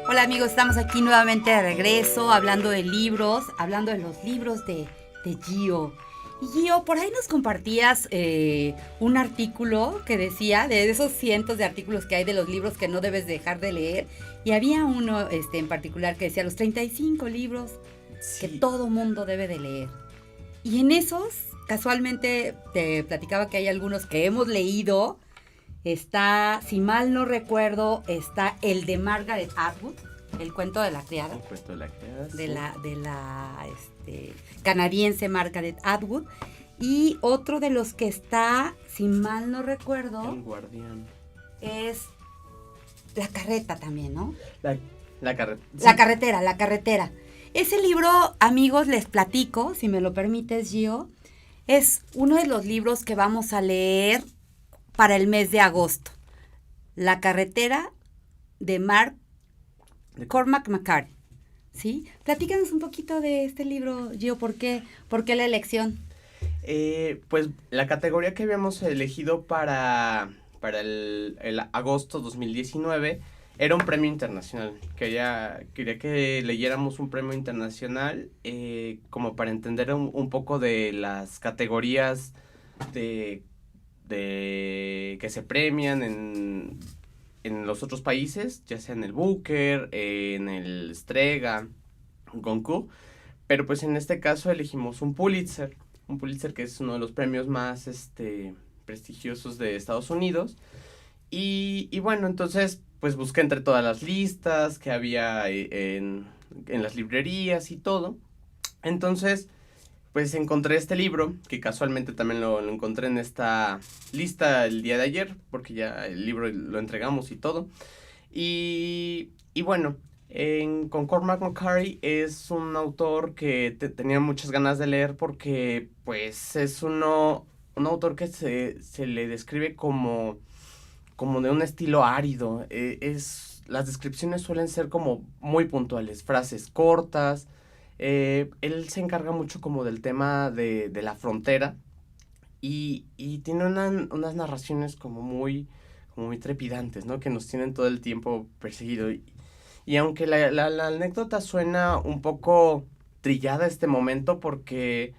Hola amigos, estamos aquí nuevamente de regreso hablando de libros, hablando de los libros de Gio. Y Gio, por ahí nos compartías un artículo que decía de esos cientos de artículos que hay de los libros que no debes dejar de leer. Y había uno en particular que decía los 35 libros que todo mundo debe de leer. Y en esos, casualmente te platicaba que hay algunos que hemos leído. Está, si mal no recuerdo, está el de Margaret Atwood, El cuento de la criada. El cuento de la criada, sí. De la canadiense Margaret Atwood. Y otro de los que está, si mal no recuerdo, El guardián. Es La carreta también, ¿no? La carreta. Sí. La carretera. Ese libro, amigos, les platico, si me lo permites, Gio, es uno de los libros que vamos a leer para el mes de agosto. La carretera de Cormac McCarthy. ¿Sí? Platícanos un poquito de este libro, Gio, ¿por qué la elección? Pues la categoría que habíamos elegido para el agosto 2019 era un premio internacional. Quería que leyéramos un premio internacional como para entender un poco de las categorías de que se premian en los otros países, ya sea en el Booker, en el Strega, Goncourt, pero pues en este caso elegimos un Pulitzer que es uno de los premios más prestigiosos de Estados Unidos, y bueno, entonces pues busqué entre todas las listas que había en las librerías y todo. Entonces pues encontré este libro, que casualmente también lo encontré en esta lista el día de ayer, porque ya el libro lo entregamos y todo. Y bueno, Con Cormac McCarthy es un autor que tenía muchas ganas de leer porque pues es un autor que se le describe como de un estilo árido. Las descripciones suelen ser como muy puntuales, frases cortas. Él se encarga mucho como del tema de la frontera y tiene unas narraciones como muy trepidantes, ¿no? Que nos tienen todo el tiempo perseguido. Y aunque la anécdota suena un poco trillada este momento porque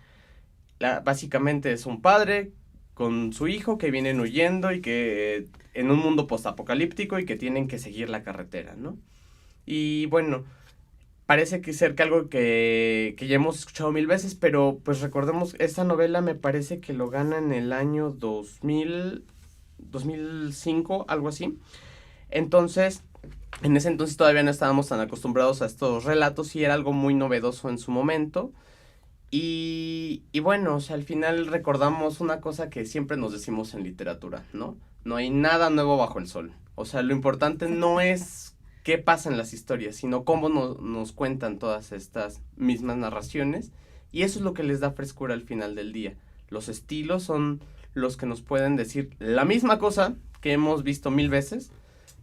básicamente es un padre con su hijo que vienen huyendo y que en un mundo postapocalíptico y que tienen que seguir la carretera, ¿no? Y bueno, parece que ser que algo que ya hemos escuchado mil veces, pero pues recordemos, esta novela me parece que lo gana en el año 2005, algo así. Entonces, en ese entonces todavía no estábamos tan acostumbrados a estos relatos y era algo muy novedoso en su momento. Y bueno, o sea, al final recordamos una cosa que siempre nos decimos en literatura, ¿no? No hay nada nuevo bajo el sol. O sea, lo importante no es qué pasa en las historias, sino cómo nos cuentan todas estas mismas narraciones. Y eso es lo que les da frescura al final del día. Los estilos son los que nos pueden decir la misma cosa que hemos visto mil veces,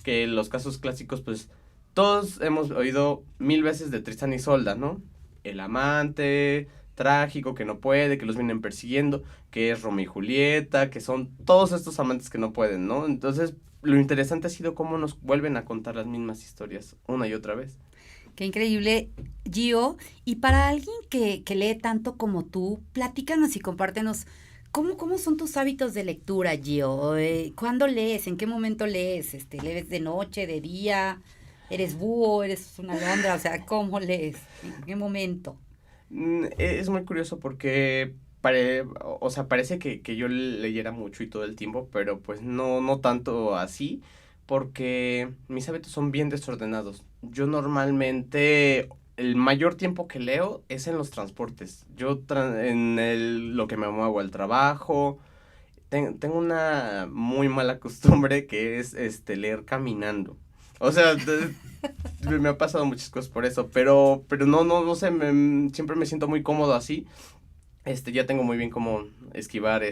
que los casos clásicos, pues todos hemos oído mil veces de Tristán y Isolda, ¿no? El amante trágico que no puede, que los vienen persiguiendo, que es Romeo y Julieta, que son todos estos amantes que no pueden, ¿no? Entonces, lo interesante ha sido cómo nos vuelven a contar las mismas historias una y otra vez. Qué increíble, Gio. Y para alguien que lee tanto como tú, platícanos y compártenos cómo son tus hábitos de lectura, Gio. ¿Cuándo lees? ¿En qué momento lees? ¿Lees de noche, de día? ¿Eres búho? ¿Eres una alondra? O sea, ¿cómo lees? ¿En qué momento? Es muy curioso porque o sea, parece que yo leyera mucho y todo el tiempo, pero pues no tanto así, porque mis hábitos son bien desordenados. Yo normalmente el mayor tiempo que leo es en los transportes. Lo que me muevo al trabajo. Tengo una muy mala costumbre que es leer caminando. O sea, me ha pasado muchas cosas por eso, pero no sé, siempre me siento muy cómodo así. Ya tengo muy bien cómo esquivar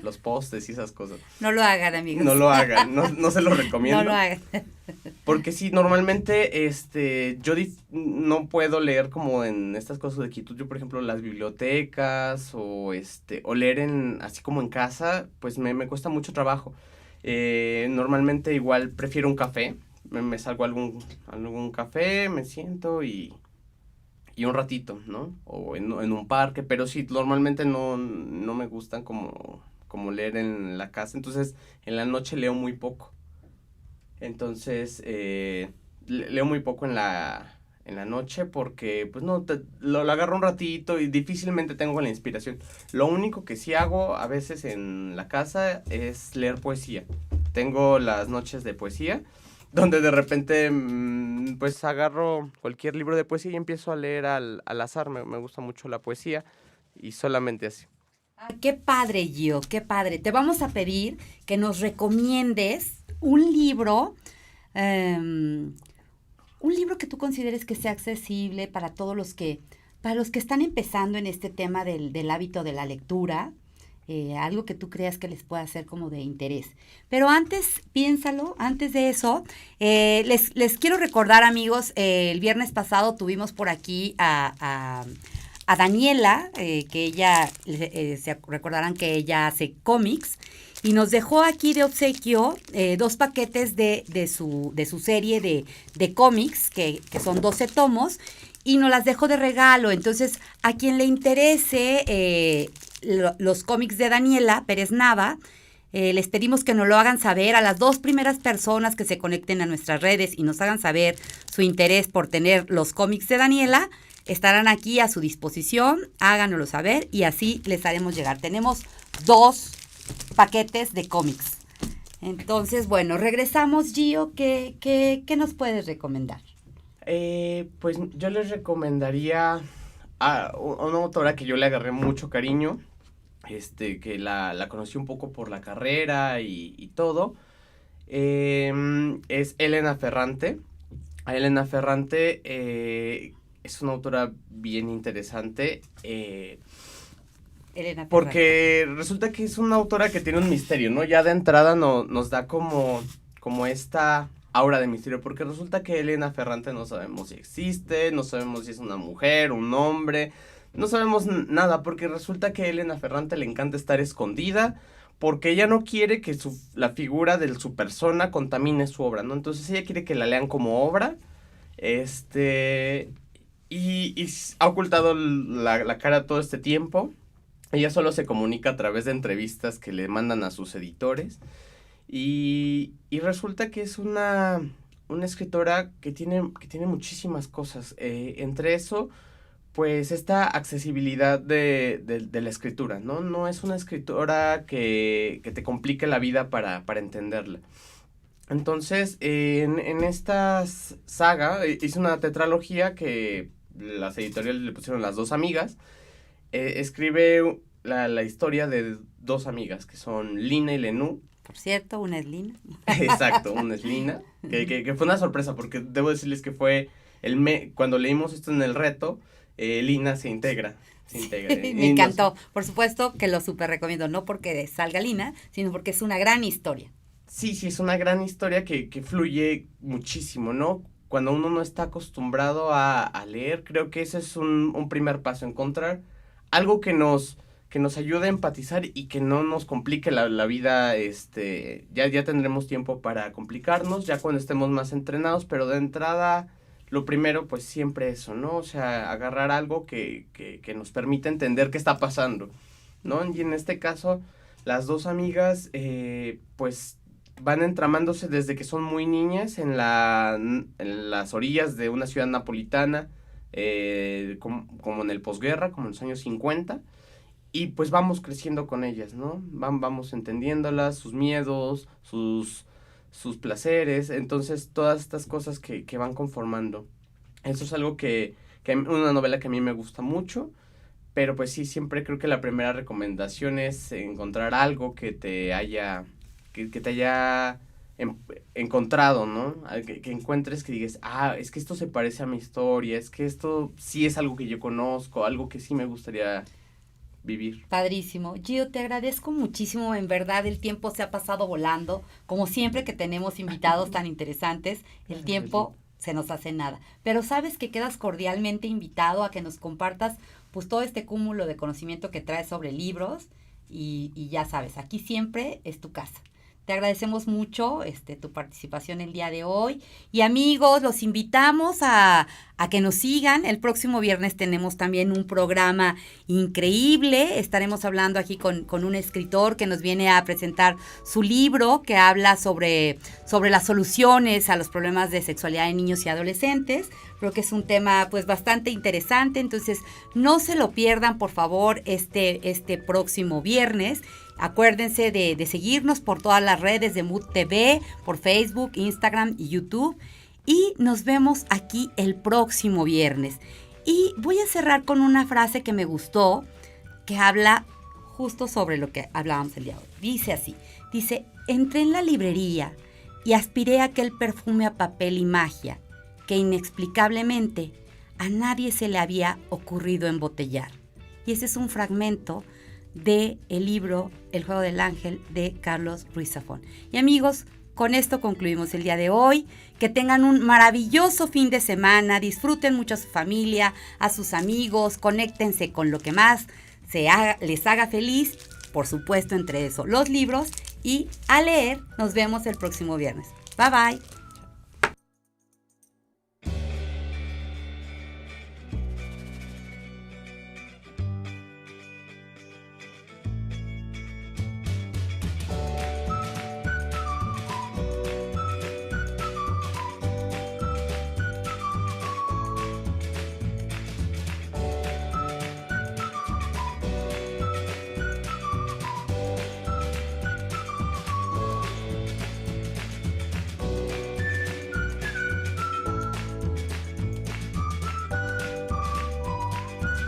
los postes y esas cosas. No lo hagan, amigos. No lo hagan, no se lo recomiendo. No lo hagan. Porque sí, normalmente no puedo leer como en estas cosas de quietud. Yo, por ejemplo, las bibliotecas o leer así como en casa, pues me cuesta mucho trabajo. Normalmente igual prefiero un café. Me salgo a algún café, me siento y un ratito, ¿no? O en un parque, pero sí, normalmente no me gustan como leer en la casa. Entonces, en la noche leo muy poco. Entonces, leo muy poco en la noche porque, pues no, lo agarro un ratito y difícilmente tengo la inspiración. Lo único que sí hago a veces en la casa es leer poesía. Tengo las noches de poesía, donde de repente, pues agarro cualquier libro de poesía y empiezo a leer al azar. Me gusta mucho la poesía y solamente así. Ah, qué padre, Gio, qué padre. Te vamos a pedir que nos recomiendes em, un libro que tú consideres que sea accesible para para los que están empezando en este tema del hábito de la lectura, algo que tú creas que les pueda ser como de interés. Pero antes, piénsalo, antes de eso, les quiero recordar, amigos, el viernes pasado tuvimos por aquí a Daniela, que ella, se recordarán que ella hace cómics, y nos dejó aquí de obsequio 2 paquetes de su serie de cómics, que son 12 tomos, y nos las dejó de regalo. Entonces, a quien le interese los cómics de Daniela Pérez Nava, les pedimos que nos lo hagan saber a las 2 primeras personas que se conecten a nuestras redes y nos hagan saber su interés por tener los cómics de Daniela. Estarán aquí a su disposición, háganoslo saber y así les haremos llegar. Tenemos 2 paquetes de cómics. Entonces, bueno, regresamos, Gio. ¿Qué nos puedes recomendar? Pues yo les recomendaría a una autora que yo le agarré mucho cariño, que la conocí un poco por la carrera y todo. Es Elena Ferrante. A Elena Ferrante es una autora bien interesante. Elena Ferrante. Porque resulta que es una autora que tiene un misterio, ¿no? Ya de entrada nos da como esta aura de misterio, porque resulta que Elena Ferrante no sabemos si existe, no sabemos si es una mujer, un hombre, no sabemos nada, porque resulta que a Elena Ferrante le encanta estar escondida, porque ella no quiere que la figura de su persona contamine su obra, ¿no? Entonces ella quiere que la lean como obra, y ha ocultado la cara todo este tiempo. Ella solo se comunica a través de entrevistas que le mandan a sus editores. Y resulta que es una escritora que tiene muchísimas cosas. Entre eso, pues esta accesibilidad de la escritura, ¿no? No es una escritora que te complique la vida para entenderla. Entonces, en esta saga, hizo una tetralogía que las editoriales le pusieron Las dos amigas. Escribe la historia de dos amigas, que son Lina y Lenú. Por cierto, una es Lina. Exacto, una es Lina, que fue una sorpresa, porque debo decirles que fue cuando leímos esto en el reto, Lina se integra. Me encantó. Por supuesto que lo súper recomiendo, no porque salga Lina, sino porque es una gran historia. Sí, es una gran historia que fluye muchísimo, ¿no? Cuando uno no está acostumbrado a leer, creo que ese es un primer paso, encontrar algo que nos ayude a empatizar y que no nos complique la vida. Ya tendremos tiempo para complicarnos, ya cuando estemos más entrenados, pero de entrada, lo primero, pues siempre eso, ¿no? O sea, agarrar algo que nos permita entender qué está pasando, ¿no? Y en este caso, las dos amigas, pues van entramándose desde que son muy niñas en las orillas de una ciudad napolitana, como en el posguerra, como en los años 50, y pues vamos creciendo con ellas, ¿no? Vamos entendiéndolas, sus miedos, sus placeres, entonces todas estas cosas que van conformando. Eso es algo una novela que a mí me gusta mucho, pero pues sí, siempre creo que la primera recomendación es encontrar algo que te haya encontrado, ¿no? Que encuentres, que digas, es que esto se parece a mi historia, es que esto sí es algo que yo conozco, algo que sí me gustaría vivir. Padrísimo. Gio, te agradezco muchísimo, en verdad el tiempo se ha pasado volando, como siempre que tenemos invitados tan interesantes, el tiempo se nos hace nada, pero sabes que quedas cordialmente invitado a que nos compartas pues todo este cúmulo de conocimiento que traes sobre libros y ya sabes, aquí siempre es tu casa. Te agradecemos mucho tu participación el día de hoy. Y amigos, los invitamos a que nos sigan. El próximo viernes tenemos también un programa increíble. Estaremos hablando aquí con un escritor que nos viene a presentar su libro, que habla sobre las soluciones a los problemas de sexualidad en niños y adolescentes. Creo que es un tema pues bastante interesante. Entonces, no se lo pierdan, por favor, este próximo viernes. Acuérdense de seguirnos por todas las redes de Mood TV, por Facebook, Instagram y YouTube. Y nos vemos aquí el próximo viernes. Y voy a cerrar con una frase que me gustó, que habla justo sobre lo que hablábamos el día de hoy. Dice así, entré en la librería y aspiré aquel perfume a papel y magia que inexplicablemente a nadie se le había ocurrido embotellar. Y ese es un fragmento de el libro El juego del ángel de Carlos Ruiz Zafón. Y amigos, con esto concluimos el día de hoy. Que tengan un maravilloso fin de semana, disfruten mucho a su familia, a sus amigos, conéctense con lo que más les haga feliz, por supuesto entre eso los libros, y a leer. Nos vemos el próximo viernes. Bye bye.